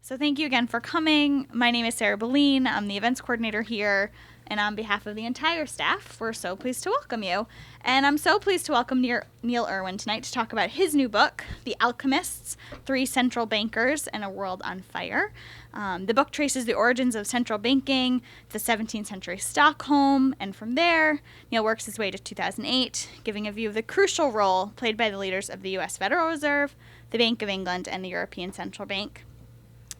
So thank you again for coming. My name is Sarah Beline. I'm the events coordinator here. And on behalf of the entire staff, we're so pleased to welcome you. And I'm so pleased to welcome Neil Irwin tonight to talk about his new book, The Alchemists, 3 Central Bankers and a World on Fire. The book traces the origins of central banking, the 17th century Stockholm, and from there, Neil works his way to 2008, giving a view of the crucial role played by the leaders of the U.S. Federal Reserve, the Bank of England, and the European Central Bank.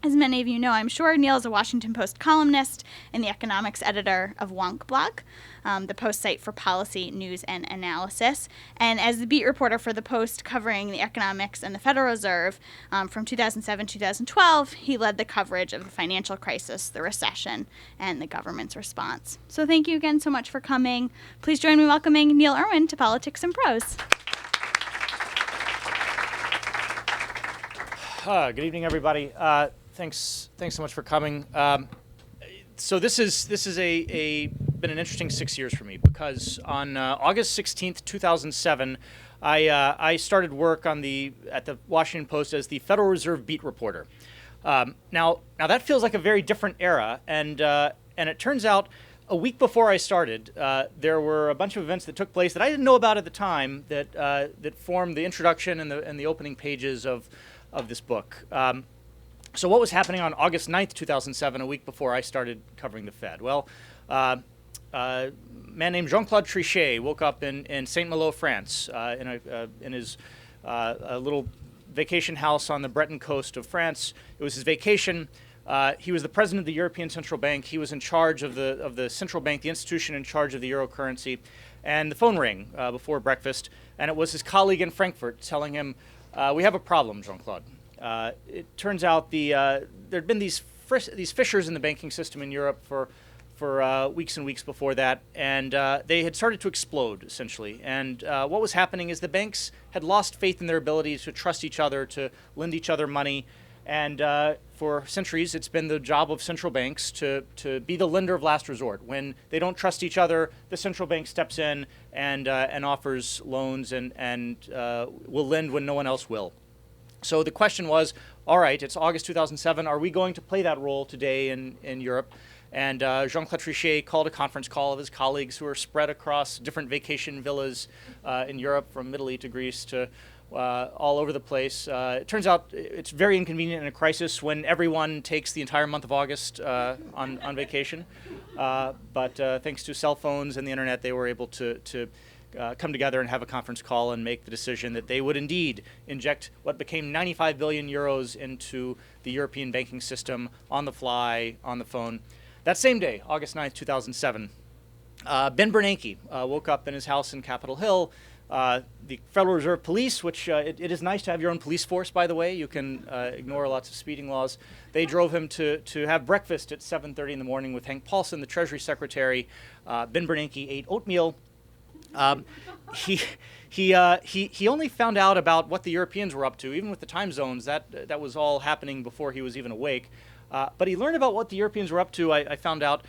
As many of you know, I'm sure, Neil is a Washington Post columnist and the economics editor of Wonkblog, the Post site for policy, news, and analysis. And as the beat reporter for the Post covering the economics and the Federal Reserve from 2007-2012, he led the coverage of the financial crisis, the recession, and the government's response. So thank you again so much for coming. Please join me in welcoming Neil Irwin to Politics Prose. Good evening, everybody. Thanks so much for coming. So this is been an interesting 6 years for me because on August 16th, 2007, I started work at the Washington Post as the Federal Reserve beat reporter. Now that feels like a very different era, and it turns out a week before I started, there were a bunch of events that took place that I didn't know about at the time that formed the introduction and the opening pages of this book. So what was happening on August 9th, 2007, a week before I started covering the Fed? Well, a man named Jean-Claude Trichet woke up in Saint-Malo, France, in his little vacation house on the Breton coast of France. It was his vacation. He was the president of the European Central Bank. He was in charge of the central bank, the institution in charge of the euro currency. And the phone rang before breakfast, and it was his colleague in Frankfurt telling him, we have a problem, Jean-Claude. It turns out there had been these fissures in the banking system in Europe for weeks and weeks before that, and they had started to explode, essentially. And what was happening is the banks had lost faith in their ability to trust each other, to lend each other money, and for centuries it's been the job of central banks to be the lender of last resort. When they don't trust each other, the central bank steps in and offers loans and will lend when no one else will. So the question was, all right, it's August 2007. Are we going to play that role today in Europe? And Jean-Claude Trichet called a conference call of his colleagues who are spread across different vacation villas in Europe, from Italy to Greece to all over the place. It turns out it's very inconvenient in a crisis when everyone takes the entire month of August on vacation. But thanks to cell phones and the internet, they were able to come together and have a conference call and make the decision that they would indeed inject what became 95 billion euros into the European banking system on the fly, on the phone. That same day, August 9th, 2007, Ben Bernanke woke up in his house in Capitol Hill. The Federal Reserve Police, which it is nice to have your own police force, by the way. You can ignore lots of speeding laws. They drove him to have breakfast at 7:30 in the morning with Hank Paulson, the Treasury Secretary. Ben Bernanke ate oatmeal. He only found out about what the Europeans were up to, even with the time zones. That was all happening before he was even awake. But he learned about what the Europeans were up to, I found out,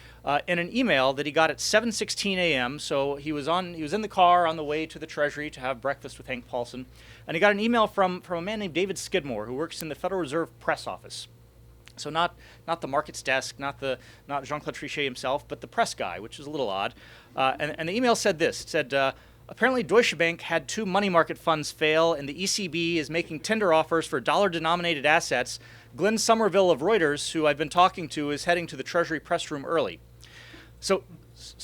in an email that he got at 7:16 a.m. So he was in the car on the way to the Treasury to have breakfast with Hank Paulson. And he got an email from a man named David Skidmore, who works in the Federal Reserve press office. So not the markets desk, not Jean-Claude Trichet himself, but the press guy, which is a little odd. And the email said this. It said, apparently Deutsche Bank had 2 money market funds fail, and the ECB is making tender offers for dollar-denominated assets. Glenn Somerville of Reuters, who I've been talking to, is heading to the Treasury press room early. So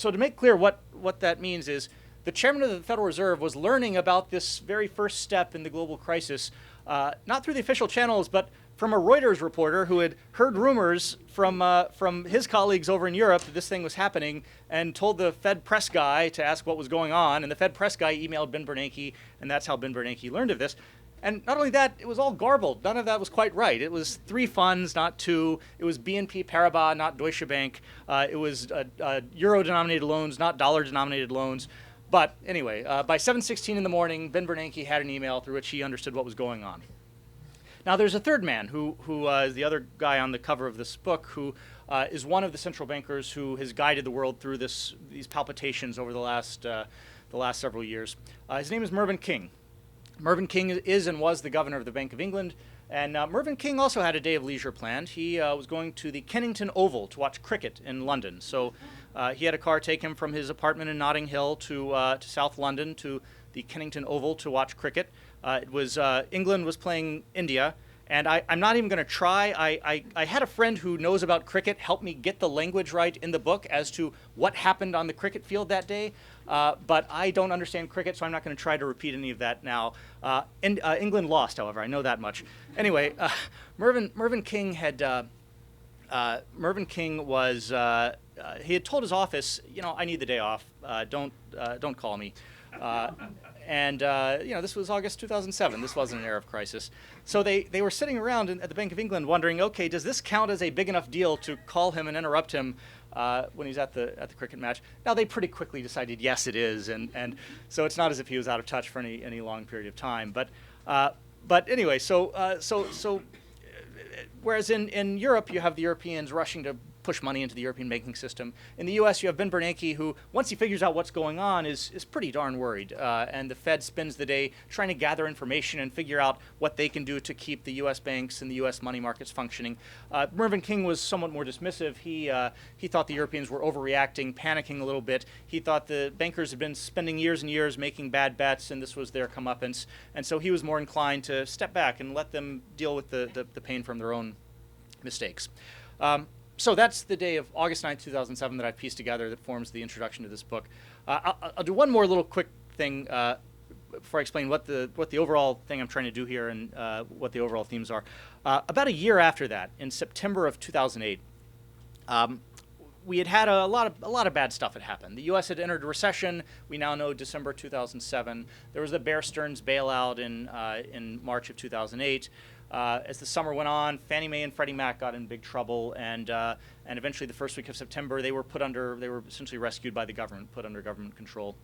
to make clear what that means is the chairman of the Federal Reserve was learning about this very first step in the global crisis, not through the official channels, but from a Reuters reporter who had heard rumors from his colleagues over in Europe that this thing was happening, and told the Fed press guy to ask what was going on. And the Fed press guy emailed Ben Bernanke, and that's how Ben Bernanke learned of this. And not only that, it was all garbled. None of that was quite right. It was 3 funds, not 2. It was BNP Paribas, not Deutsche Bank. It was euro-denominated loans, not dollar-denominated loans. But anyway, by 7:16 in the morning, Ben Bernanke had an email through which he understood what was going on. Now, there's a third man who is the other guy on the cover of this book, who is one of the central bankers who has guided the world through these palpitations over the last several years. His name is Mervyn King. Mervyn King is and was the governor of the Bank of England, And Mervyn King also had a day of leisure planned. He was going to the Kennington Oval to watch cricket in London. So he had a car take him from his apartment in Notting Hill to South London to the Kennington Oval to watch cricket. It was England was playing India. And I'm not even going to try. I had a friend who knows about cricket help me get the language right in the book as to what happened on the cricket field that day. But I don't understand cricket, so I'm not going to try to repeat any of that now. England lost, however, I know that much. Anyway, Mervyn King had Mervyn King was he had told his office, I need the day off. Don't call me. And this was August 2007. This wasn't an era of crisis. So they were sitting around at the Bank of England wondering, okay, does this count as a big enough deal to call him and interrupt him when he's at the cricket match? Now, they pretty quickly decided, yes, it is. And so it's not as if he was out of touch for any long period of time. But anyway, so whereas in Europe, you have the Europeans rushing to push money into the European banking system. In the U.S., you have Ben Bernanke, who, once he figures out what's going on, is pretty darn worried. And the Fed spends the day trying to gather information and figure out what they can do to keep the U.S. banks and the U.S. money markets functioning. Mervyn King was somewhat more dismissive. He thought the Europeans were overreacting, panicking a little bit. He thought the bankers had been spending years and years making bad bets, and this was their comeuppance. And so he was more inclined to step back and let them deal with the pain from their own mistakes. So that's the day of August 9th, 2007 that I've pieced together that forms the introduction to this book. I'll do one more little quick thing before I explain what the overall thing I'm trying to do here and what the overall themes are. About a year after that, in September of 2008, we had a lot of bad stuff had happened. The U.S. had entered a recession. We now know December 2007. There was the Bear Stearns bailout in March of 2008. As the summer went on, Fannie Mae and Freddie Mac got in big trouble, and eventually the first week of September, they were essentially rescued by the government, put under government control.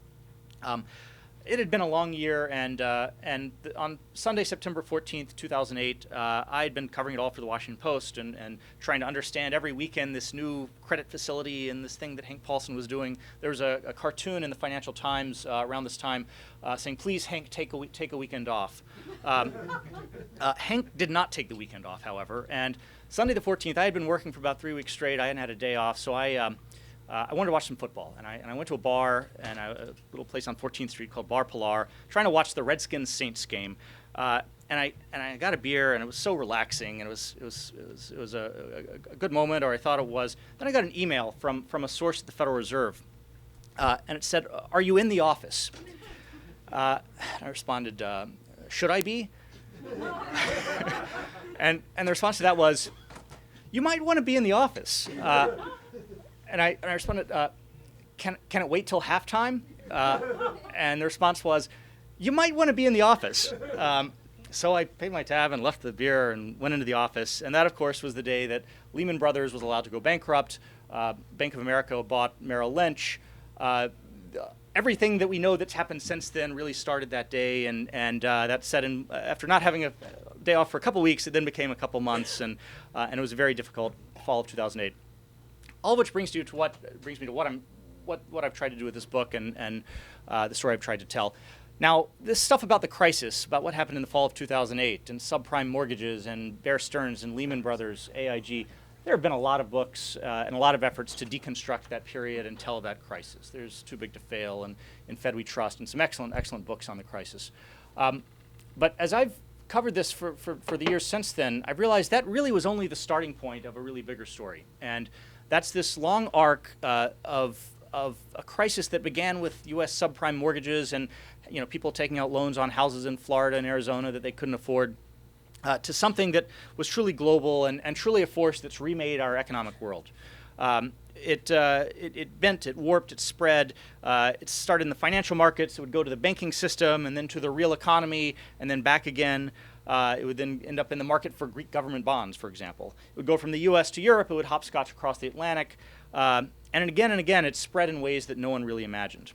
It had been a long year, and on Sunday, September 14th, 2008, I had been covering it all for the Washington Post and trying to understand every weekend this new credit facility and this thing that Hank Paulson was doing. There was a cartoon in the Financial Times around this time saying, "Please, Hank, take a weekend off." Hank did not take the weekend off, however, and Sunday the 14th, I had been working for about 3 weeks straight. I hadn't had a day off, so I wanted to watch some football, and I went to a bar and a little place on 14th Street called Bar Pilar, trying to watch the Redskins Saints game. And I got a beer, and it was so relaxing, and it was a good moment, or I thought it was. Then I got an email from a source at the Federal Reserve, and it said, "Are you in the office?" I responded, "Should I be?" and the response to that was, "You might want to be in the office." And I responded, can it wait till halftime? And the response was, "You might want to be in the office." So I paid my tab and left the beer and went into the office. And that, of course, was the day that Lehman Brothers was allowed to go bankrupt. Bank of America bought Merrill Lynch. Everything that we know that's happened since then really started that day. And that set in, after not having a day off for a couple weeks, it then became a couple months. And it was a very difficult fall of 2008. All of which brings me to what I've tried to do with this book and the story I've tried to tell. Now, this stuff about the crisis, about what happened in the fall of 2008, and subprime mortgages, and Bear Stearns, and Lehman Brothers, AIG, there have been a lot of books and a lot of efforts to deconstruct that period and tell that crisis. There's Too Big to Fail and In Fed We Trust, and some excellent books on the crisis. But as I've covered this for the years since then, I've realized that really was only the starting point of a really bigger story. And that's this long arc of a crisis that began with U.S. subprime mortgages and people taking out loans on houses in Florida and Arizona that they couldn't afford, to something that was truly global and truly a force that's remade our economic world. It bent, it warped, it spread. It started in the financial markets. It would go to the banking system and then to the real economy and then back again. It would then end up in the market for Greek government bonds, for example. It would go from the U.S. to Europe. It would hopscotch across the Atlantic. And again, it spread in ways that no one really imagined.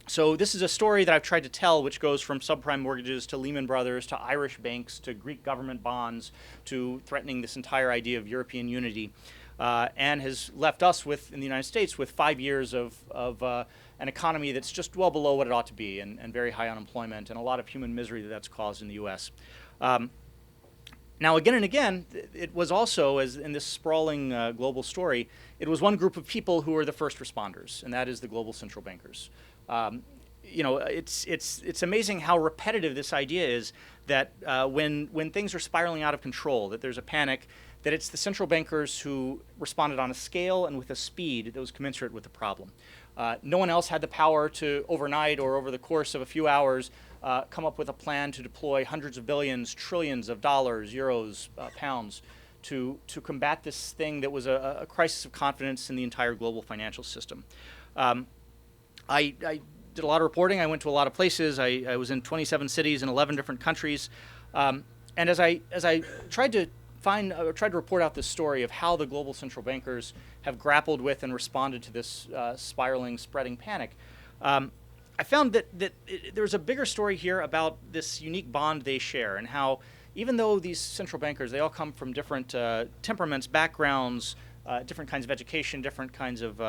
So this is a story that I've tried to tell, which goes from subprime mortgages to Lehman Brothers to Irish banks to Greek government bonds to threatening this entire idea of European unity, and has left us in the United States with 5 years of an economy that's just well below what it ought to be, and very high unemployment and a lot of human misery that's caused in the U.S. Now, again and again, it was also, as in this sprawling global story, it was one group of people who were the first responders, and that is the global central bankers. It's amazing how repetitive this idea is that when things are spiraling out of control, that there's a panic, that it's the central bankers who responded on a scale and with a speed that was commensurate with the problem. No one else had the power to overnight or over the course of a few hours come up with a plan to deploy hundreds of billions, trillions of dollars, euros, pounds to combat this thing that was a crisis of confidence in the entire global financial system. I did a lot of reporting. I went to a lot of places. I was in 27 cities in 11 different countries. And as I tried to report out this story of how the global central bankers have grappled with and responded to this spiraling, spreading panic, I found that there's a bigger story here about this unique bond they share, and how even though these central bankers, they all come from different temperaments, backgrounds, different kinds of education, different kinds of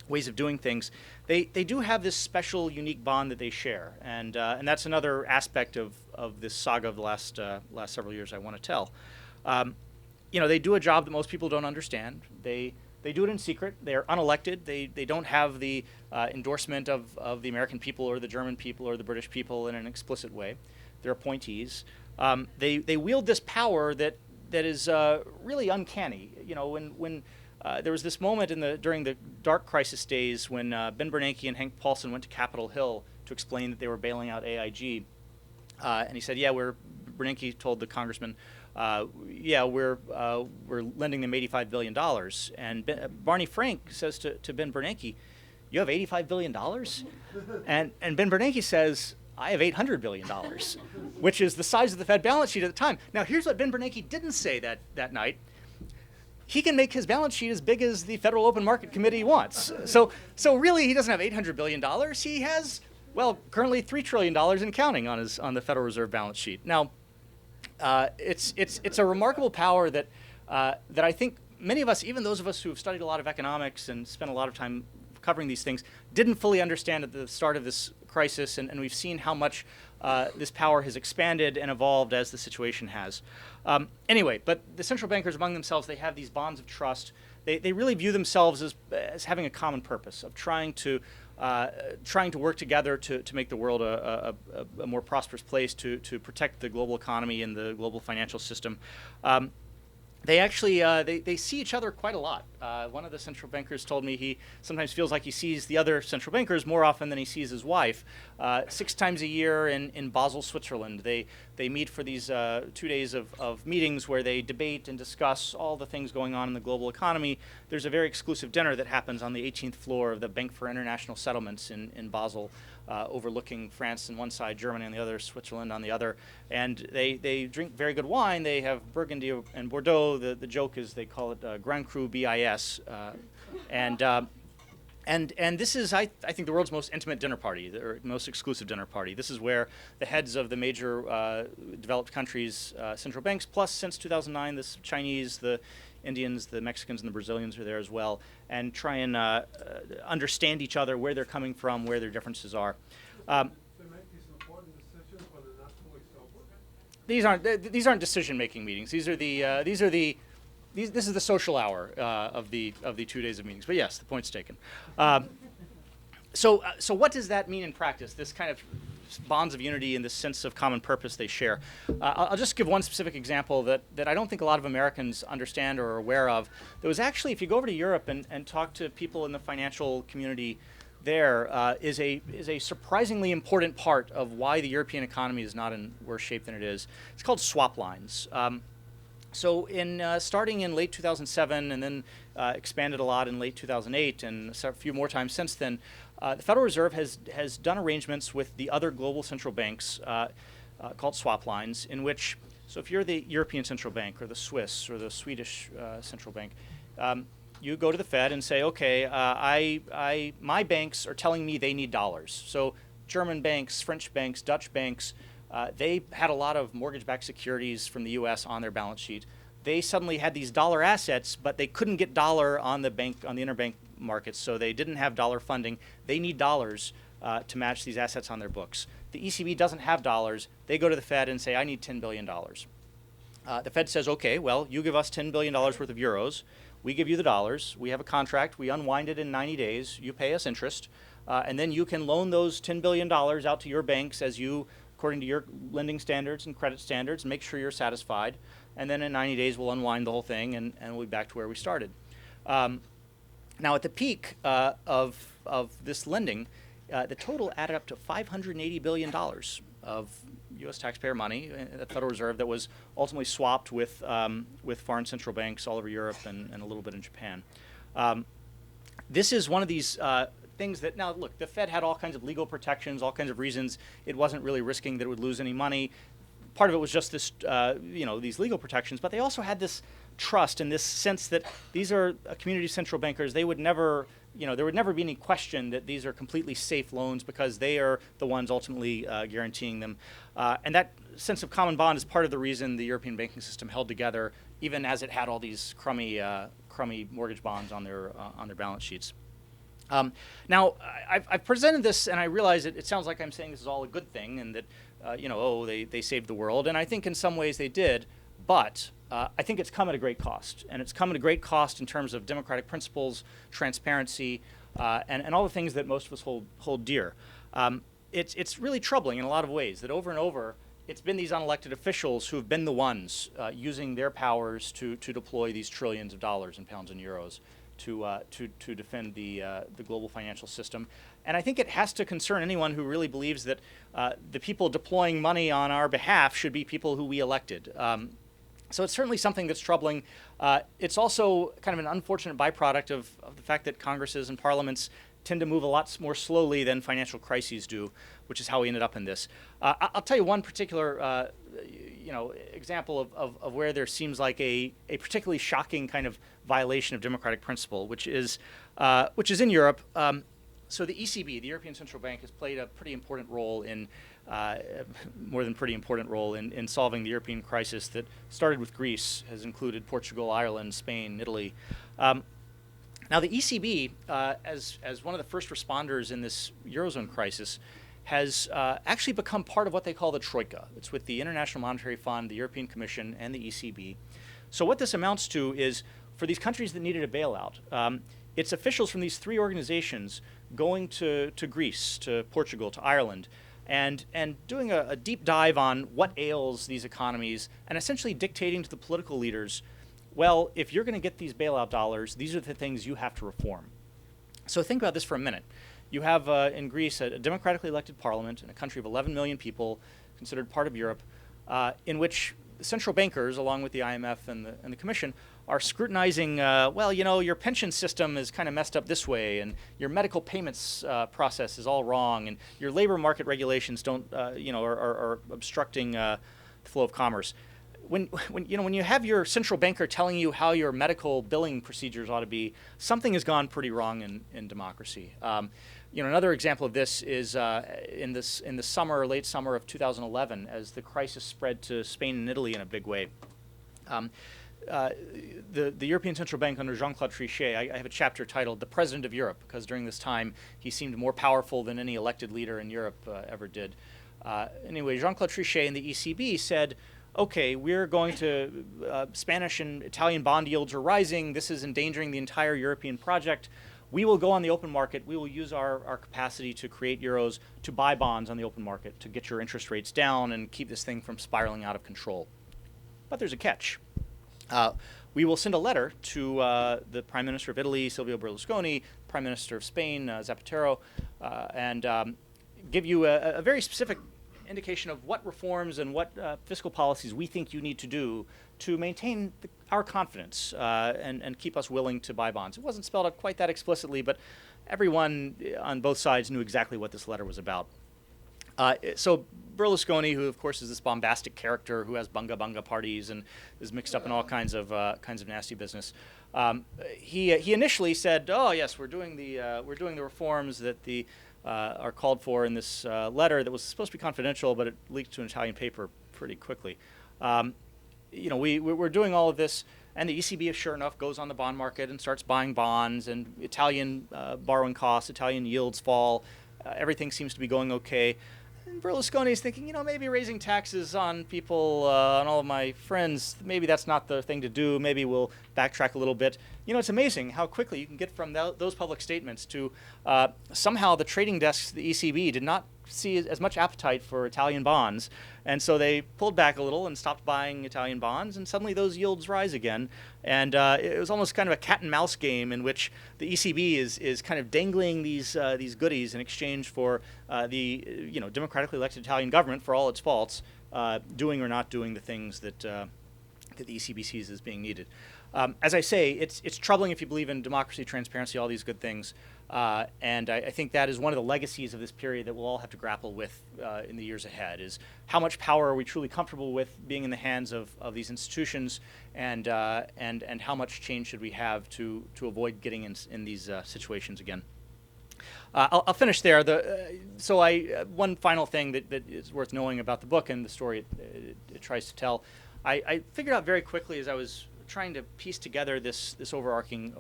ways of doing things, they do have this special, unique bond that they share, and that's another aspect of this saga of the last several years I want to tell. They do a job that most people don't understand. They do it in secret. They're unelected. They don't have the endorsement of the American people or the German people or the British people in an explicit way. They're appointees. They wield this power that is really uncanny. When there was this moment during the dark crisis days when Ben Bernanke and Hank Paulson went to Capitol Hill to explain that they were bailing out AIG, and he said, Bernanke told the congressman, we're lending them $85 billion. And Barney Frank says to Ben Bernanke, you have $85 billion? And Ben Bernanke says, I have $800 billion, which is the size of the Fed balance sheet at the time. Now, here's what Ben Bernanke didn't say that night. He can make his balance sheet as big as the Federal Open Market Committee wants. So really, he doesn't have $800 billion. He has, currently $3 trillion and counting on the Federal Reserve balance sheet. Now, it's a remarkable power that I think many of us, even those of us who have studied a lot of economics and spent a lot of time covering these things, didn't fully understand at the start of this crisis, and we've seen how much this power has expanded and evolved as the situation has. Anyway, but the central bankers among themselves, they have these bonds of trust. They really view themselves as having a common purpose of trying to work together to make the world a more prosperous place, to protect the global economy and the global financial system. They actually they see each other quite a lot. One of the central bankers told me he sometimes feels like he sees the other central bankers more often than he sees his wife. 6 times a year in Basel, Switzerland, they meet for these 2 days of meetings where they debate and discuss all the things going on in the global economy. There's a very exclusive dinner that happens on the 18th floor of the Bank for International Settlements in Basel, overlooking France on one side, Germany on the other, Switzerland on the other. And they drink very good wine. They have Burgundy and Bordeaux. The joke is they call it Grand Cru BIS. And this is, I think, the world's most intimate dinner party, or most exclusive dinner party. This is where the heads of the major developed countries' central banks, plus since 2009, the Chinese, the Indians, the Mexicans, and the Brazilians are there as well, and try and understand each other, where they're coming from, where their differences are. They make these important decisions when they're not fully sober? These aren't decision-making meetings. This is the social hour of the 2 days of meetings. But yes, the point's taken. So what does that mean in practice? This kind of bonds of unity and this sense of common purpose they share. I'll just give one specific example that I don't think a lot of Americans understand or are aware of. There was actually, if you go over to Europe and talk to people in the financial community, there is a surprisingly important part of why the European economy is not in worse shape than it is. It's called swap lines. So starting in late 2007 and then expanded a lot in late 2008 and a few more times since then, the Federal Reserve has done arrangements with the other global central banks called swap lines, in which, so if you're the European Central Bank or the Swiss or the Swedish Central Bank, you go to the Fed and say, okay, my banks are telling me they need dollars. So German banks, French banks, Dutch banks, they had a lot of mortgage-backed securities from the U.S. on their balance sheet. They suddenly had these dollar assets, but they couldn't get dollar on the interbank markets, so they didn't have dollar funding. They need dollars to match these assets on their books. The ECB doesn't have dollars. They go to the Fed and say, I need $10 billion. The Fed says, okay, well, you give us $10 billion worth of euros. We give you the dollars. We have a contract. We unwind it in 90 days. You pay us interest. And then you can loan those $10 billion out to your banks as you, according to your lending standards and credit standards, make sure you're satisfied. And then in 90 days, we'll unwind the whole thing and we'll be back to where we started. Now, at the peak of this lending, the total added up to $580 billion of U.S. taxpayer money at the Federal Reserve that was ultimately swapped with foreign central banks all over Europe and a little bit in Japan. This is one of these things that, now look, the Fed had all kinds of legal protections, all kinds of reasons it wasn't really risking that it would lose any money. Part of it was just this, these legal protections, but they also had this trust and this sense that these are community central bankers. They would never, there would never be any question that these are completely safe loans because they are the ones ultimately guaranteeing them. And that sense of common bond is part of the reason the European banking system held together, even as it had all these crummy mortgage bonds on their balance sheets. Now, I've presented this, and I realize it sounds like I'm saying this is all a good thing, and that they saved the world, and I think in some ways they did, but I think it's come at a great cost, and it's come at a great cost in terms of democratic principles, transparency, and all the things that most of us hold dear. It's really troubling in a lot of ways that over and over it's been these unelected officials who have been the ones using their powers to deploy these trillions of dollars and pounds and euros to defend the global financial system. And I think it has to concern anyone who really believes that the people deploying money on our behalf should be people who we elected. So it's certainly something that's troubling. It's also kind of an unfortunate byproduct of the fact that Congresses and parliaments tend to move a lot more slowly than financial crises do, which is how we ended up in this. I'll tell you one particular example of where there seems like a particularly shocking kind of violation of democratic principle, which is in Europe. So the ECB, the European Central Bank, has played a pretty important role in, more than pretty important role in solving the European crisis that started with Greece, has included Portugal, Ireland, Spain, Italy. Now the ECB, as one of the first responders in this Eurozone crisis, has actually become part of what they call the Troika. It's with the International Monetary Fund, the European Commission, and the ECB. So what this amounts to is, for these countries that needed a bailout, it's officials from these three organizations going to Greece, to Portugal, to Ireland, and doing a deep dive on what ails these economies, and essentially dictating to the political leaders, well, if you're going to get these bailout dollars, these are the things you have to reform. So think about this for a minute. You have in Greece a democratically elected parliament in a country of 11 million people, considered part of Europe, in which central bankers, along with the IMF and the Commission, are scrutinizing, your pension system is kind of messed up this way, and your medical payments process is all wrong, and your labor market regulations are obstructing the flow of commerce. When you have your central banker telling you how your medical billing procedures ought to be, something has gone pretty wrong in democracy. Another example of this is in the summer, late summer of 2011, as the crisis spread to Spain and Italy in a big way. The European Central Bank under Jean-Claude Trichet, I have a chapter titled "The President of Europe," because during this time he seemed more powerful than any elected leader in Europe ever did. Anyway, Jean-Claude Trichet and the ECB said, okay, we're going to, Spanish and Italian bond yields are rising. This is endangering the entire European project. We will go on the open market. We will use our capacity to create euros to buy bonds on the open market to get your interest rates down and keep this thing from spiraling out of control. But there's a catch. We will send a letter to the Prime Minister of Italy, Silvio Berlusconi, Prime Minister of Spain, Zapatero, and give you a very specific indication of what reforms and what fiscal policies we think you need to do to maintain our confidence and keep us willing to buy bonds. It wasn't spelled out quite that explicitly, but everyone on both sides knew exactly what this letter was about. So Berlusconi, who of course is this bombastic character who has bunga parties and is mixed up in all kinds of nasty business, he initially said, "Oh yes, we're doing the reforms that are called for in this letter that was supposed to be confidential, but it leaked to an Italian paper pretty quickly. We're doing all of this, and the ECB, sure enough, goes on the bond market and starts buying bonds, and Italian borrowing costs, Italian yields fall. Everything seems to be going okay. And Berlusconi is thinking, maybe raising taxes on people, on all of my friends, maybe that's not the thing to do. Maybe we'll backtrack a little bit. It's amazing how quickly you can get from those public statements to somehow the trading desks, the ECB, did not see as much appetite for Italian bonds. And so they pulled back a little and stopped buying Italian bonds, and suddenly those yields rise again. And it was almost kind of a cat and mouse game in which the ECB is kind of dangling these goodies in exchange for the democratically elected Italian government, for all its faults, doing or not doing the things that the ECB sees as being needed. As I say, it's troubling if you believe in democracy, transparency, all these good things. And I think that is one of the legacies of this period that we'll all have to grapple with in the years ahead, is how much power are we truly comfortable with being in the hands of these institutions, and how much change should we have to avoid getting in these situations again. I'll finish there. One final thing that is worth knowing about the book and the story it tries to tell. I figured out very quickly as I was trying to piece together this overarching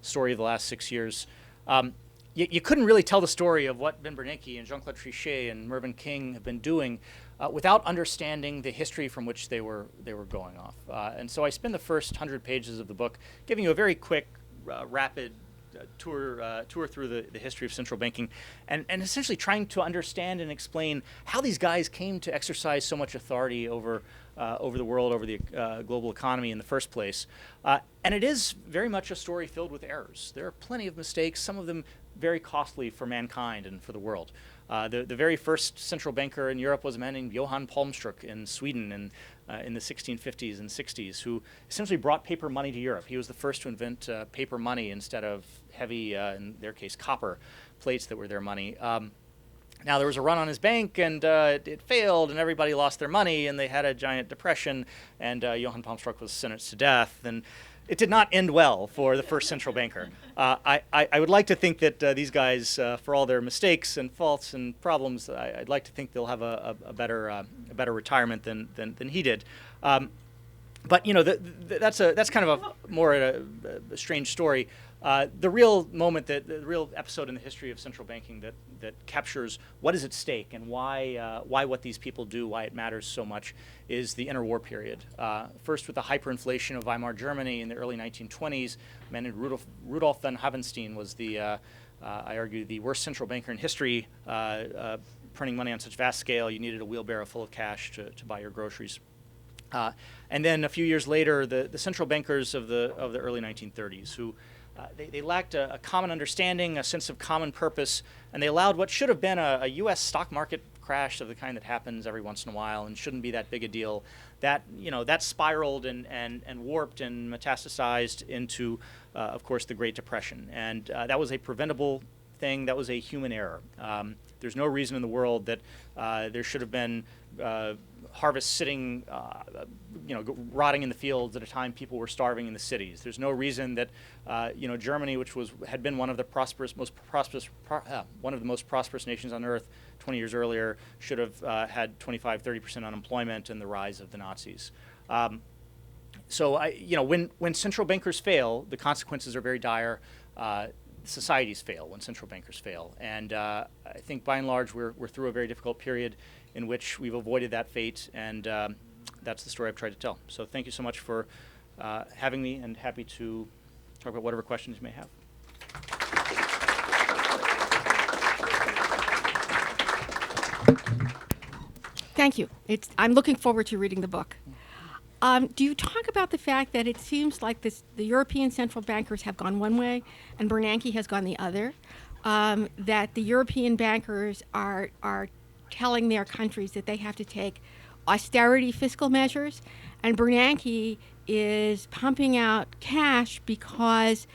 story of the last 6 years. You couldn't really tell the story of what Ben Bernanke and Jean-Claude Trichet and Mervyn King have been doing without understanding the history from which they were going off. And so I spend the first 100 pages of the book giving you a very quick, rapid tour through the history of central banking, and essentially trying to understand and explain how these guys came to exercise so much authority over the world, over the global economy in the first place. And it is very much a story filled with errors. There are plenty of mistakes, some of them very costly for mankind and for the world. The very first central banker in Europe was a man named Johann Palmstruck in Sweden in the 1650s and 60s, who essentially brought paper money to Europe. He was the first to invent paper money instead of heavy, in their case, copper plates that were their money. Now, there was a run on his bank, and it failed, and everybody lost their money, and they had a giant depression, and Johann Palmstruck was sentenced to death. And it did not end well for the first central banker. I would like to think that these guys, for all their mistakes and faults and problems, I'd like to think they'll have a better retirement than he did. But that's kind of a strange story. The real moment, the real episode in the history of central banking that captures what is at stake and why what these people do, why it matters so much, is the interwar period. First with the hyperinflation of Weimar Germany in the early 1920s. A man named Rudolf von Havenstein was I argue, the worst central banker in history, printing money on such vast scale you needed a wheelbarrow full of cash to buy your groceries. And then a few years later, the central bankers of the early 1930s, who they lacked a common understanding, a sense of common purpose, and they allowed what should have been a U.S. stock market crash of the kind that happens every once in a while and shouldn't be that big a deal. That spiraled and warped and metastasized into, of course, the Great Depression, and that was a preventable thing. That was a human error. There's no reason in the world that there should have been harvests sitting, rotting in the fields at a time people were starving in the cities. There's no reason that Germany, which had been one of the most prosperous nations on earth 20 years earlier, should have had 25-30% unemployment and the rise of the Nazis. So when central bankers fail, the consequences are very dire. Societies fail when central bankers fail, and I think by and large we're through a very difficult period in which we've avoided that fate, and that's the story I've tried to tell. So thank you so much for having me, and happy to talk about whatever questions you may have. Thank you. I'm looking forward to reading the book. Do you talk about the fact that it seems like the European central bankers have gone one way and Bernanke has gone the other? That the European bankers are telling their countries that they have to take austerity fiscal measures, and Bernanke is pumping out cash because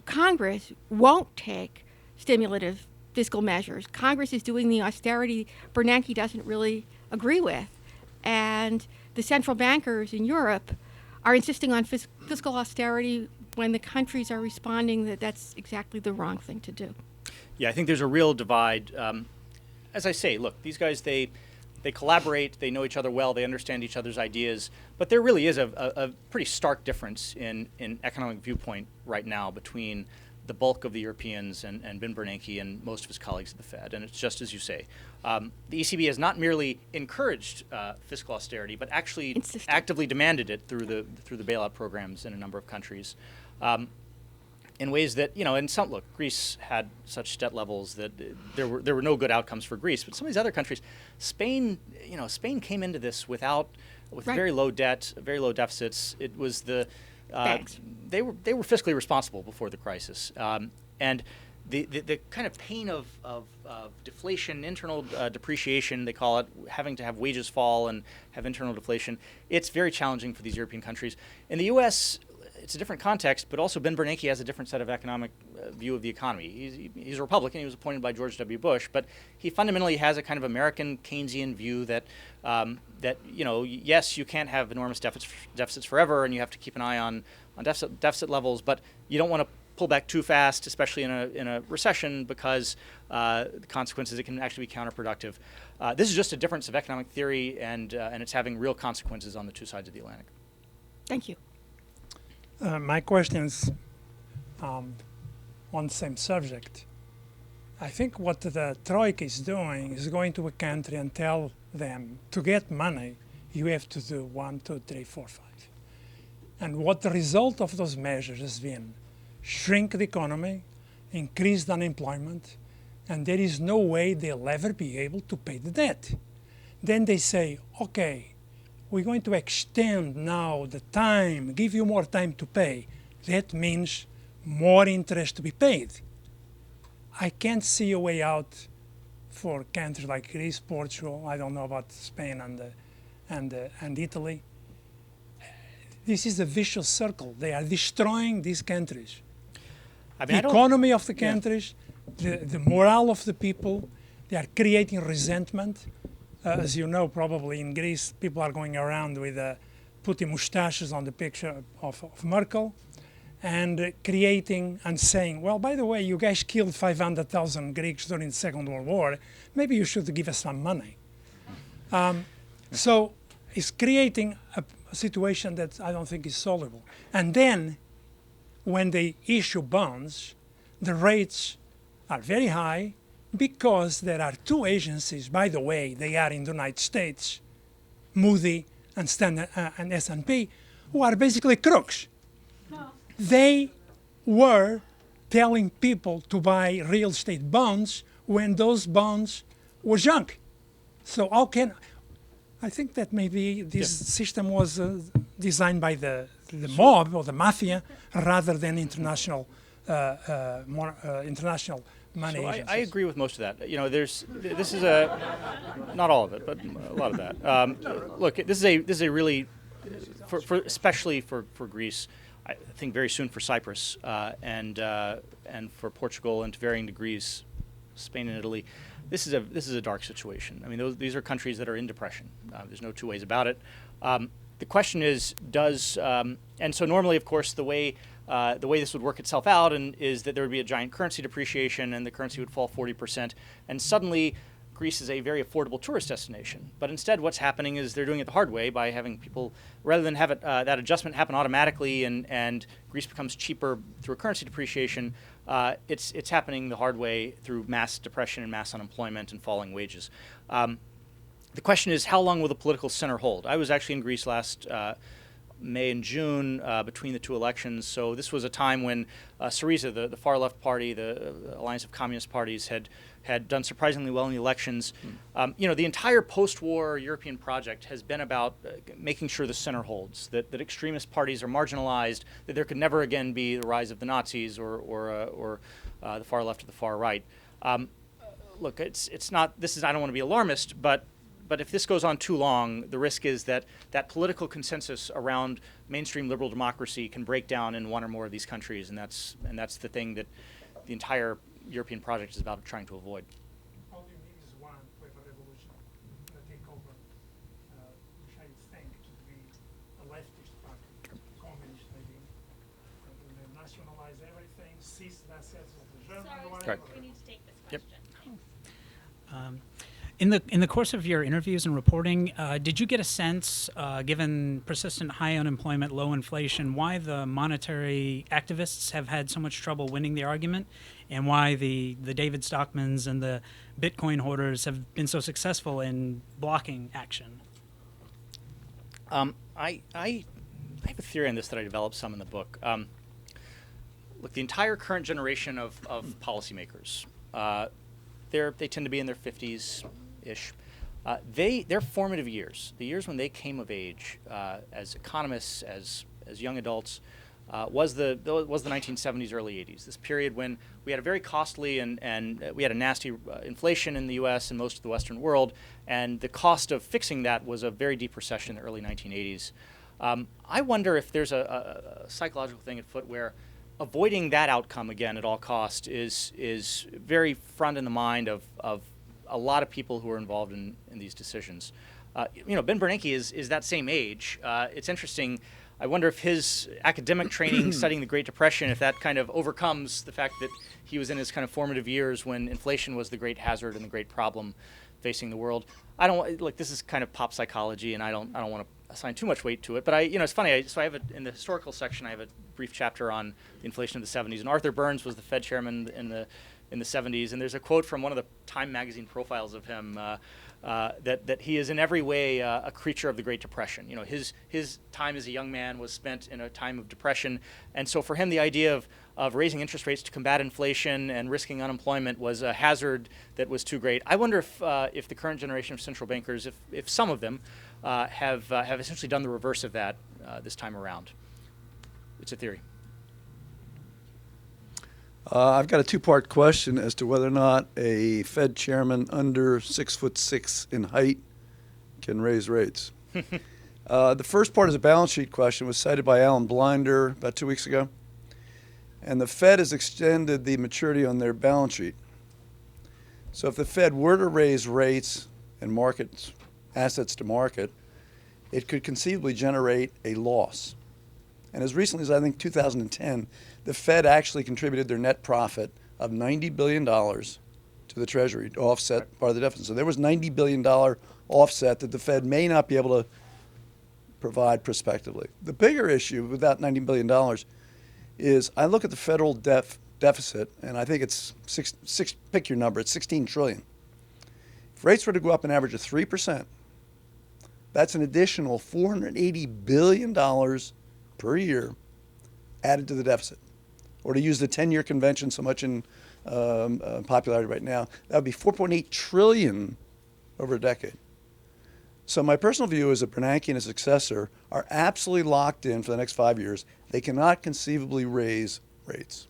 Congress won't take stimulative fiscal measures. Congress is doing the austerity Bernanke doesn't really agree with, and the central bankers in Europe are insisting on fiscal austerity when the countries are responding that that's exactly the wrong thing to do. Yeah, I think there's a real divide. As I say, look, these guys, they collaborate, they know each other well, they understand each other's ideas, but there really is a pretty stark difference in economic viewpoint right now between the bulk of the Europeans and Ben Bernanke and most of his colleagues at the Fed. And it's just as you say. The ECB has not merely encouraged fiscal austerity, but actually actively demanded it through the bailout programs in a number of countries. In ways that, and some, look, Greece had such debt levels that there were no good outcomes for Greece. But some of these other countries, Spain came into this with very low debt, very low deficits. It was they were fiscally responsible before the crisis, and the kind of pain of deflation, internal depreciation, they call it, having to have wages fall and have internal deflation. It's very challenging for these European countries. In the U.S., it's a different context, but also Ben Bernanke has a different set of economic view of the economy. He's a Republican. He was appointed by George W. Bush, but he fundamentally has a kind of American Keynesian view that yes, you can't have enormous deficits forever, and you have to keep an eye on deficit levels, but you don't want to pull back too fast, especially in a recession, because the consequences, it can actually be counterproductive. This is just a difference of economic theory, and it's having real consequences on the two sides of the Atlantic. Thank you. My question is on the same subject. I think what the Troika is doing is going to a country and tell them to get money, you have to do 1, 2, 3, 4, 5. And what the result of those measures has been, shrink the economy, increased unemployment, and there is no way they'll ever be able to pay the debt. Then they say, okay, we're going to extend now the time, give you more time to pay. That means more interest to be paid. I can't see a way out for countries like Greece, Portugal, I don't know about Spain and Italy. This is a vicious circle. They are destroying these countries. The economy of the countries, the morale of the people, they are creating resentment. As you know, probably in Greece, people are going around with putting mustaches on the picture of Merkel and creating and saying, well, by the way, you guys killed 500,000 Greeks during the Second World War. Maybe you should give us some money. So it's creating a situation that I don't think is solvable. And then when they issue bonds, the rates are very high, because there are two agencies, by the way, they are in the United States, Moody and Standard and S&P, who are basically crooks. No. They were telling people to buy real estate bonds when those bonds were junk. So I think that maybe this system was designed by the mob or the mafia rather than international money agencies. I agree with most of that. This is not all of it, but a lot of that. Look, this is a really, especially for Greece, I think very soon for Cyprus, and for Portugal, and to varying degrees, Spain and Italy. This is a dark situation. I mean, these are countries that are in depression. There's no two ways about it. The question is, and so normally, of course, the way this would work itself out is that there would be a giant currency depreciation and the currency would fall 40%. And suddenly, Greece is a very affordable tourist destination. But instead, what's happening is they're doing it the hard way by having people, rather than have that adjustment happen automatically and Greece becomes cheaper through a currency depreciation, it's happening the hard way through mass depression and mass unemployment and falling wages. The question is, how long will the political center hold? I was actually in Greece last May and June between the two elections. So this was a time when Syriza, the far left party, the Alliance of Communist Parties, had done surprisingly well in the elections. The entire post-war European project has been about making sure the center holds, that extremist parties are marginalized, that there could never again be the rise of the Nazis or the far left or the far right. Look, it's not. This is. I don't want to be alarmist, but if this goes on too long, the risk is that political consensus around mainstream liberal democracy can break down in one or more of these countries, and that's the thing that the entire European project is about trying to avoid. All you need is one type of revolution to take over, which I think to be a leftist party, communist maybe, and nationalize everything, seize the assets of the German. Sorry, Right. we need to take this Yep. question. In the course of your interviews and reporting, did you get a sense, given persistent high unemployment, low inflation, why the monetary activists have had so much trouble winning the argument, and why the David Stockmans and the Bitcoin hoarders have been so successful in blocking action? I have a theory on this that I developed some in the book. Look, the entire current generation of policymakers, they tend to be in their 50s-ish. Their formative years, the years when they came of age as economists, as young adults, was the 1970s, early 80s. This period when we had a very costly and we had a nasty inflation in the U.S. and most of the Western world, and the cost of fixing that was a very deep recession in the early 1980s. I wonder if there's a psychological thing at foot where avoiding that outcome again at all cost is very front in the mind of a lot of people who are involved in these decisions. Ben Bernanke is that same age. It's interesting. I wonder if his academic training studying the Great Depression, if that kind of overcomes the fact that he was in his kind of formative years when inflation was the great hazard and the great problem facing the world. I don't like this is kind of pop psychology, and I don't want to assign too much weight to it. But it's funny. So I have in the historical section, I have a brief chapter on the inflation of the 70s, and Arthur Burns was the Fed chairman in the 70s, and there's a quote from one of the Time magazine profiles of him that he is in every way a creature of the Great Depression. His time as a young man was spent in a time of depression, and so for him the idea of raising interest rates to combat inflation and risking unemployment was a hazard that was too great. I wonder if the current generation of central bankers, if some of them have essentially done the reverse of that this time around. It's a theory. I've got a two-part question as to whether or not a Fed chairman under 6'6" in height can raise rates. The first part is a balance sheet question, was cited by Alan Blinder about 2 weeks ago. And the Fed has extended the maturity on their balance sheet. So if the Fed were to raise rates and markets, assets to market, it could conceivably generate a loss. And as recently as I think 2010, the Fed actually contributed their net profit of $90 billion to the Treasury to offset part of the deficit. So there was $90 billion offset that the Fed may not be able to provide prospectively. The bigger issue with that $90 billion is I look at the federal deficit, and I think it's pick your number, it's 16 trillion. If rates were to go up an average of 3%, that's an additional $480 billion per year added to the deficit. Or to use the 10-year convention so much in popularity right now, that would be 4.8 trillion over a decade. So my personal view is that Bernanke and his successor are absolutely locked in for the next 5 years. They cannot conceivably raise rates.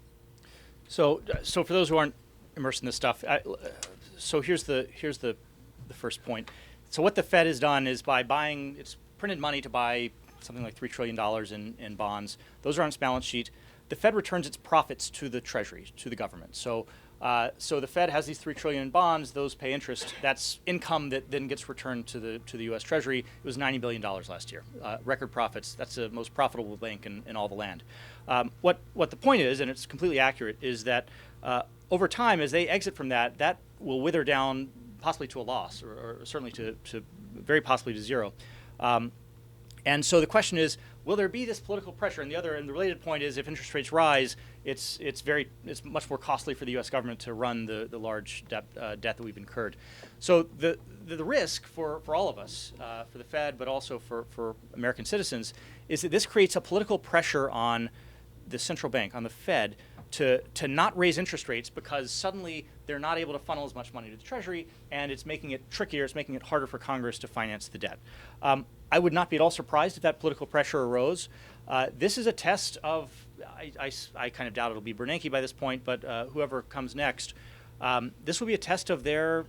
So for those who aren't immersed in this stuff, so here's the first point. So what the Fed has done is by buying, it's printed money to buy something like $3 trillion in bonds. Those are on its balance sheet. The Fed returns its profits to the Treasury, to the government. So the Fed has these $3 trillion in bonds. Those pay interest. That's income that then gets returned to the U.S. Treasury. It was $90 billion last year. Record profits. That's the most profitable bank in all the land. What the point is, and it's completely accurate, is that over time, as they exit from that will wither down possibly to a loss, or certainly to very possibly to zero. And so the question is, will there be this political pressure? And the related point is, if interest rates rise, it's much more costly for the U.S. government to run the large debt that we've incurred. So the risk for all of us, for the Fed, but also for American citizens, is that this creates a political pressure on the central bank, on the Fed, to not raise interest rates because suddenly they're not able to funnel as much money to the Treasury, and it's making it trickier, it's making it harder for Congress to finance the debt. I would not be at all surprised if that political pressure arose. This is a test of, I kind of doubt it'll be Bernanke by this point, but whoever comes next, this will be a test of their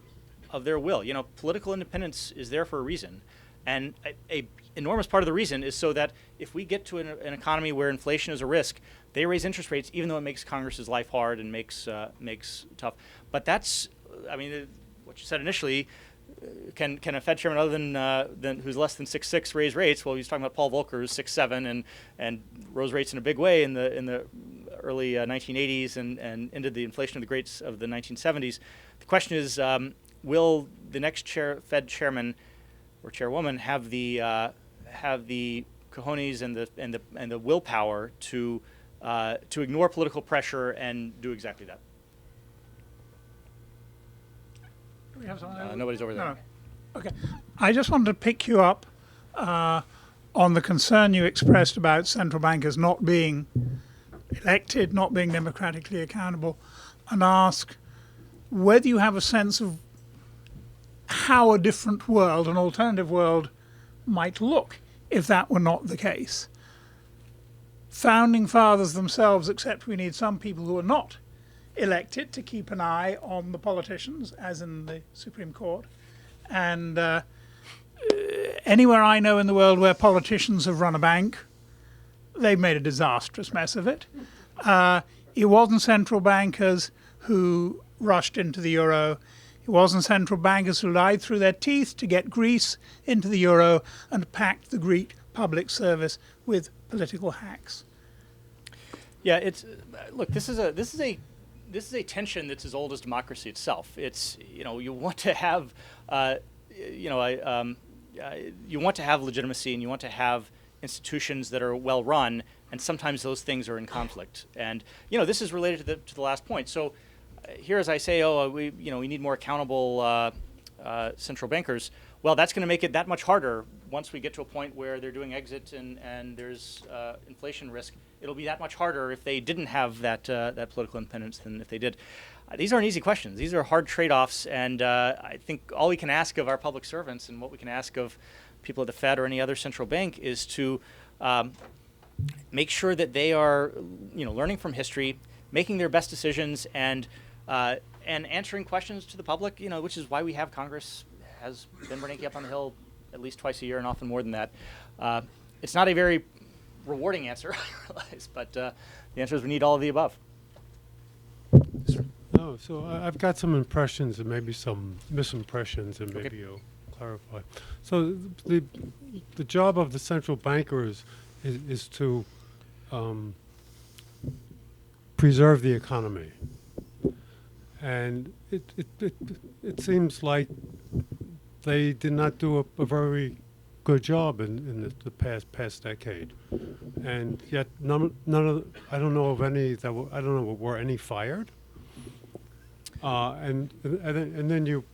will. Political independence is there for a reason. And a enormous part of the reason is so that if we get to an economy where inflation is a risk, they raise interest rates, even though it makes Congress's life hard and makes tough. But that's, what you said initially. Can a Fed chairman other than who's less than 6'6" raise rates? Well, he's talking about Paul Volcker, who's 6'7" and rose rates in a big way in the early 1980s and ended the inflation of the greats of the 1970s. The question is, will the next Fed chairman or chairwoman have the cojones and the willpower to ignore political pressure and do exactly that? Do we have something? Nobody's over there. No. Okay. I just wanted to pick you up on the concern you expressed about central bankers not being elected, not being democratically accountable, and ask whether you have a sense of how a different world, an alternative world, might look if that were not the case. Founding fathers themselves accept we need some people who are not elected to keep an eye on the politicians, as in the Supreme Court. And anywhere I know in the world where politicians have run a bank, they've made a disastrous mess of it. It wasn't central bankers who rushed into the euro. It wasn't central bankers who lied through their teeth to get Greece into the euro and packed the Greek public service with political hacks. Yeah, it's look. This is a tension that's as old as democracy itself. It's you want to have you want to have legitimacy and you want to have institutions that are well run, and sometimes those things are in conflict. And this is related to the last point. So here, as I say, we need more accountable central bankers. Well, that's going to make it that much harder once we get to a point where they're doing exit and there's inflation risk. It'll be that much harder if they didn't have that political independence than if they did. These aren't easy questions. These are hard trade-offs, and I think all we can ask of our public servants and what we can ask of people at the Fed or any other central bank is to make sure that they are learning from history, making their best decisions, and answering questions to the public, which is why we have Congress. Has been Bernanke up on the Hill at least twice a year and often more than that. It's not a very rewarding answer, I realize, but the answer is we need all of the above. No, so I've got some impressions and maybe some misimpressions, and maybe you'll clarify. So the job of the central bankers is to preserve the economy, and it seems like they did not do a very good job in the past decade, and yet none of I don't know of any that I don't know were any fired, and then you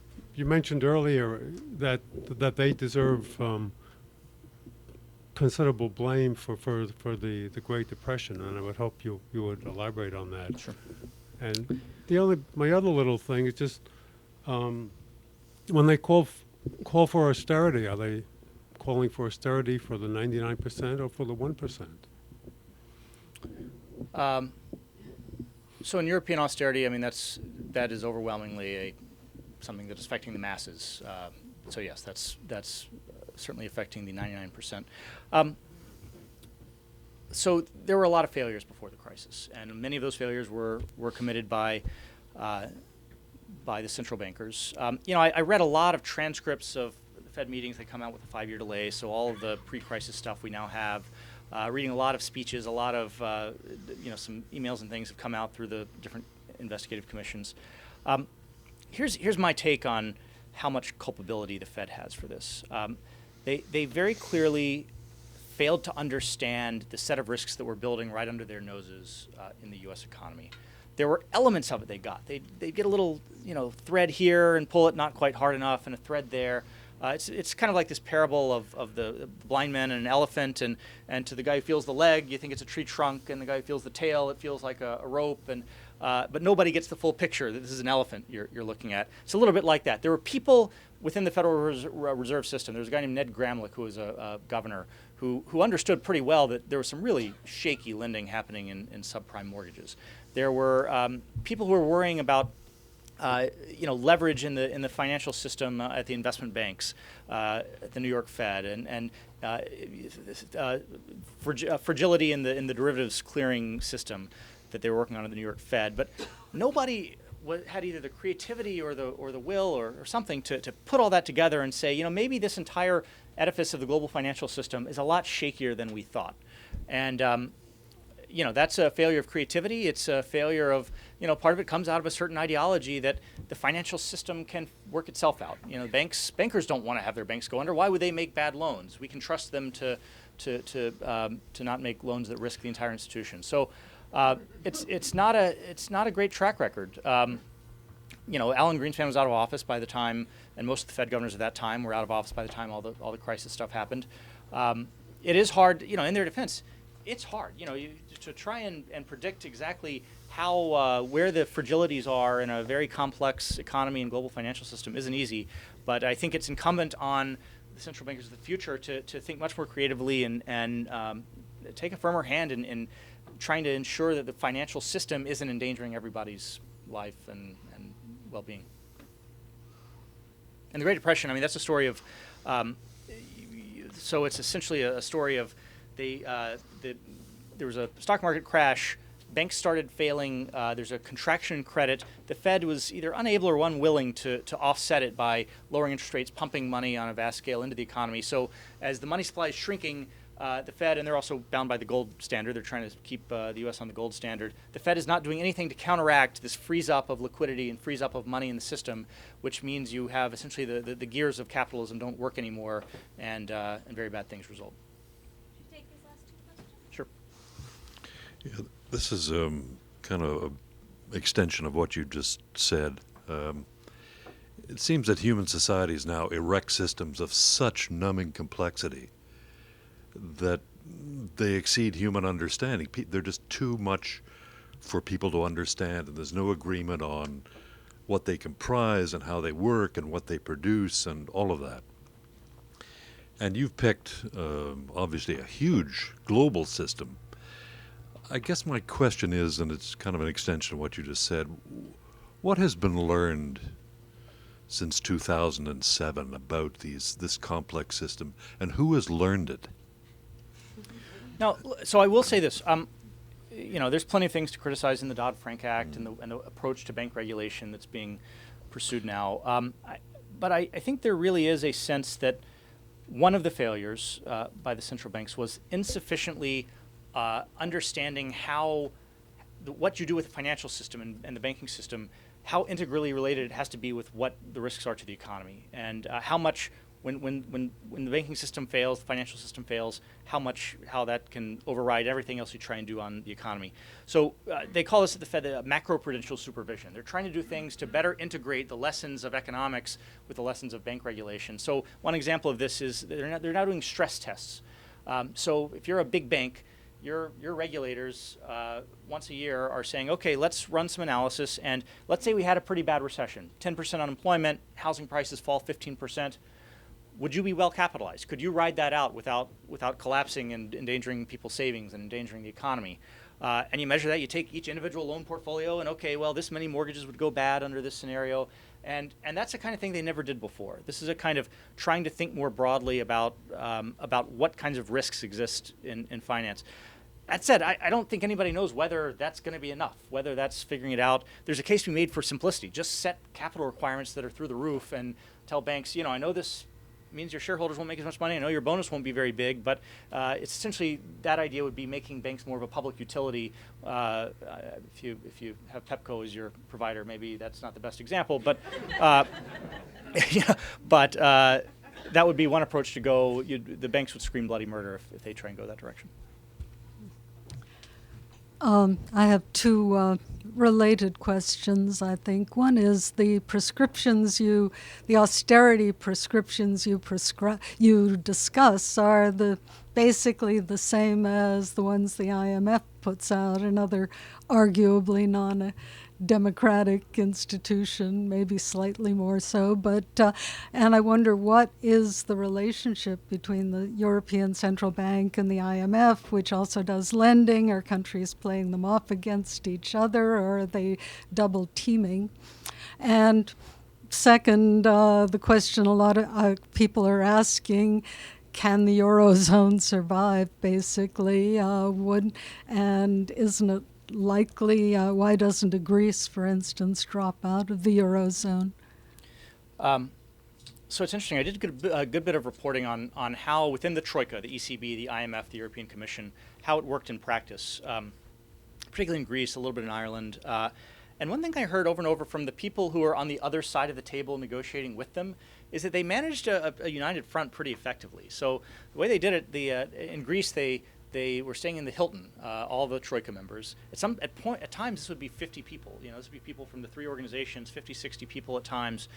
mentioned earlier that they deserve considerable blame for the Great Depression, and I would hope you would elaborate on that. Sure. And my other little thing is just when they call for austerity, are they calling for austerity for the 99% or for the 1%? So in European austerity, I mean that is overwhelmingly something that is affecting the masses. So yes, that's certainly affecting the 99%. So there were a lot of failures before the crisis, and many of those failures were committed by the central bankers. I read a lot of transcripts of the Fed meetings. They come out with a 5-year delay, so all of the pre-crisis stuff we now have. Reading a lot of speeches, a lot of some emails and things have come out through the different investigative commissions. Here's my take on how much culpability the Fed has for this. They very clearly failed to understand the set of risks that were building right under their noses in the U.S. economy. There were elements of it they got. They'd get a little thread here and pull it not quite hard enough, and a thread there. It's kind of like this parable of the blind man and an elephant, and to the guy who feels the leg, you think it's a tree trunk, and the guy who feels the tail, it feels like a rope, and but nobody gets the full picture that this is an elephant you're looking at. It's a little bit like that. There were people within the Federal Reserve System. There was a guy named Ned Gramlich, who was a governor, who understood pretty well that there was some really shaky lending happening in subprime mortgages. There were people who were worrying about leverage in the financial system at the investment banks, at the New York Fed, and fragility in the derivatives clearing system that they were working on at the New York Fed. But nobody had either the creativity or the will or something to put all that together and say, maybe this entire edifice of the global financial system is a lot shakier than we thought. And that's a failure of creativity. It's a failure of, part of it comes out of a certain ideology that the financial system can work itself out. Bankers don't want to have their banks go under. Why would they make bad loans? We can trust them to not make loans that risk the entire institution. So it's not a great track record. Alan Greenspan was out of office by the time, and most of the Fed governors at that time were out of office by the time all the crisis stuff happened. It is hard, in their defense. It's hard, to try and predict exactly how where the fragilities are in a very complex economy and global financial system isn't easy. But I think it's incumbent on the central bankers of the future to think much more creatively and take a firmer hand in trying to ensure that the financial system isn't endangering everybody's life and well-being. And the Great Depression, that's a story of, so it's essentially a story of there was a stock market crash, banks started failing, there's a contraction in credit. The Fed was either unable or unwilling to offset it by lowering interest rates, pumping money on a vast scale into the economy. So as the money supply is shrinking, the Fed, and they're also bound by the gold standard, they're trying to keep the U.S. on the gold standard. The Fed is not doing anything to counteract this freeze up of liquidity and freeze up of money in the system, which means you have essentially the gears of capitalism don't work anymore, and very bad things result. Should we take these last two questions? Sure. Yeah, this is kind of an extension of what you just said. It seems that human societies now erect systems of such numbing complexity that they exceed human understanding. They're just too much for people to understand, and there's no agreement on what they comprise and how they work and what they produce and all of that. And you've picked, obviously, a huge global system. I guess my question is, and it's kind of an extension of what you just said, what has been learned since 2007 about this complex system, and who has learned it? Now, so I will say this. There's plenty of things to criticize in the Dodd-Frank Act and the approach to bank regulation that's being pursued now. But I think there really is a sense that one of the failures by the central banks was insufficiently understanding how what you do with the financial system and the banking system, how integrally related it has to be with what the risks are to the economy, and how much when the banking system fails, the financial system fails, how that can override everything else you try and do on the economy. So they call this at the Fed macroprudential supervision. They're trying to do things to better integrate the lessons of economics with the lessons of bank regulation. So one example of this is they're now doing stress tests. So if you're a big bank, your regulators once a year are saying, okay, let's run some analysis, and let's say we had a pretty bad recession, 10% unemployment, housing prices fall 15%. Would you be well capitalized? Could you ride that out without collapsing and endangering people's savings and endangering the economy? And you measure that. You take each individual loan portfolio, and okay, well, this many mortgages would go bad under this scenario, and that's the kind of thing they never did before. This is a kind of trying to think more broadly about what kinds of risks exist in finance. That said, I don't think anybody knows whether that's going to be enough, whether that's figuring it out. There's a case to be made for simplicity. Just set capital requirements that are through the roof and tell banks, I know this means your shareholders won't make as much money. I know your bonus won't be very big, but it's essentially that idea would be making banks more of a public utility. If you have Pepco as your provider, maybe that's not the best example, but that would be one approach to go. The banks would scream bloody murder if they try and go that direction. I have two related questions, I think. One is the the austerity prescriptions you discuss are basically the same as the ones the IMF puts out, another arguably non-democratic institution, maybe slightly more so. But and I wonder what is the relationship between the European Central Bank and the IMF, which also does lending. Are countries playing them off against each other, or are they double teaming? And second, the question a lot of people are asking, can the Eurozone survive, basically? And isn't it likely, why doesn't Greece, for instance, drop out of the Eurozone? So it's interesting. I did a good bit of reporting on how within the Troika, the ECB, the IMF, the European Commission, how it worked in practice. particularly in Greece, a little bit in Ireland. And one thing I heard over and over from the people who are on the other side of the table negotiating with them is that they managed a united front pretty effectively. So the way they did it, in Greece, they were staying in the Hilton, all the Troika members. At times, this would be 50 people. This would be people from the three organizations, 50, 60 people at times.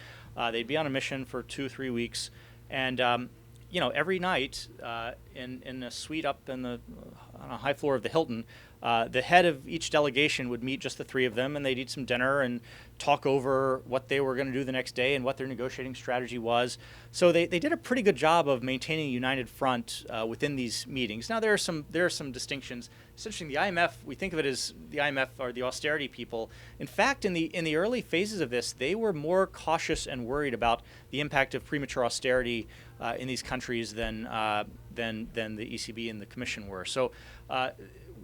They'd be on a mission for 2-3 weeks. And, every night in a suite up on a high floor of the Hilton, the head of each delegation would meet just the three of them, and they'd eat some dinner and talk over what they were going to do the next day and what their negotiating strategy was. So they did a pretty good job of maintaining a united front within these meetings. Now there are some distinctions. It's interesting. The IMF, we think of it as the IMF are the austerity people. In fact, in the early phases of this, they were more cautious and worried about the impact of premature austerity in these countries than the ECB and the Commission were. So.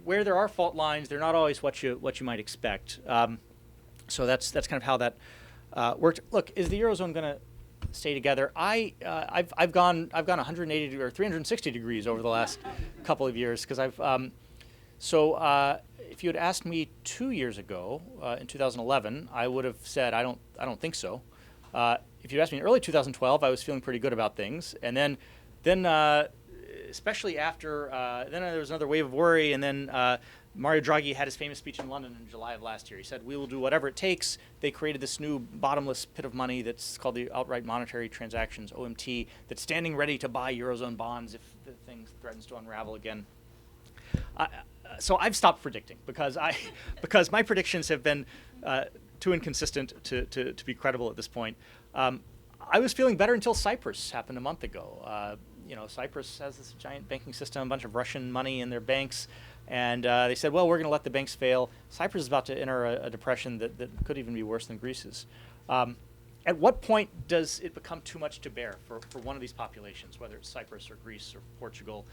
Where there are fault lines, they're not always what you might expect. So that's kind of how that worked. Look, is the Eurozone going to stay together? I've gone 180 or 360 degrees over the last couple of years because if you had asked me 2 years ago in 2011, I would have said I don't think so. If you asked me in early 2012, I was feeling pretty good about things, and then. Especially after, then there was another wave of worry, and then Mario Draghi had his famous speech in London in July of last year. He said, we will do whatever it takes. They created this new bottomless pit of money that's called the Outright Monetary Transactions, OMT, that's standing ready to buy Eurozone bonds if the thing threatens to unravel again. So I've stopped predicting because my predictions have been too inconsistent to be credible at this point. I was feeling better until Cyprus happened a month ago. Cyprus has this giant banking system, a bunch of Russian money in their banks, and they said, well, we're going to let the banks fail. Cyprus is about to enter a depression that could even be worse than Greece's. At what point does it become too much to bear for one of these populations, whether it's Cyprus or Greece or Portugal?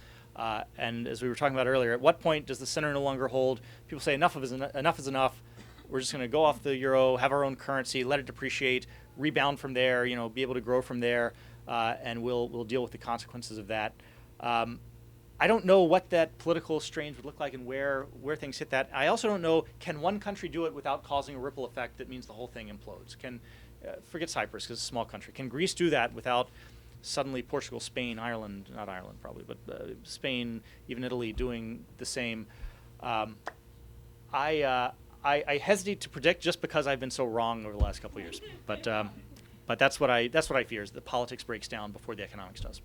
And as we were talking about earlier, at what point does the center no longer hold? People say enough is enough. We're just going to go off the euro, have our own currency, let it depreciate, rebound from there, be able to grow from there. And we'll deal with the consequences of that. I don't know what that political strains would look like and where things hit that. I also don't know, can one country do it without causing a ripple effect that means the whole thing implodes? Forget Cyprus because it's a small country. Can Greece do that without suddenly Portugal, Spain, Ireland, not Ireland probably, but Spain, even Italy doing the same? I hesitate to predict just because I've been so wrong over the last couple of years. But that's what I fear is the politics breaks down before the economics does.